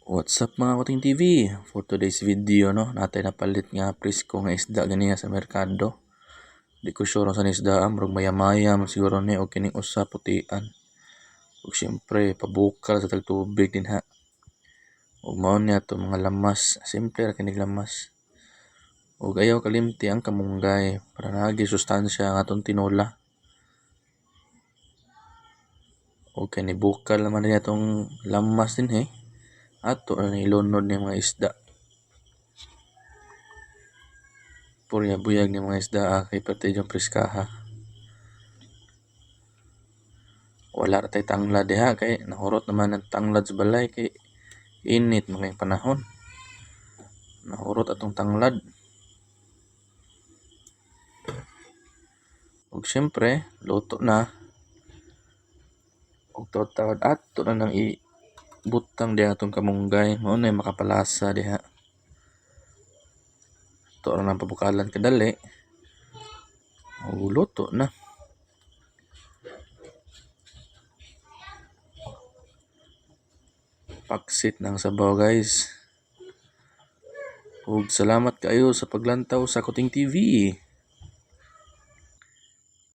What's up mga Kuting TV? For today's video no, natay napalit nga presko nga isda ganiya sa merkado. Di ko sure sa isda amrog maya-maya siguro ni o kining usa putian. Ug syempre pabukal sa tagtubig din ha. Ug mao niya to mga lamas, simple ra kining lamas. Ug ayaw kalimti ang kamunggay para naagi sustansya nga atong tinola. Ug kani bukal naman niya tong lamas din ato na ilunod ng mga isda. Buyag ng mga isda kay pati yung preskaha. Wala ra tay tanglad diha kay nahurot naman ang tanglad sa balay kay init mga panahon. Nahurot atong tanglad. Ug syempre, luto na. Ug tawad ato na nang ibutang diha atong kamunggay, mao na makapalasa diha. Ito na nang pabukalan kadali. Ug luto na. Paksit ng sabaw guys. Ug salamat kayo sa paglantaw sa Kuting TV.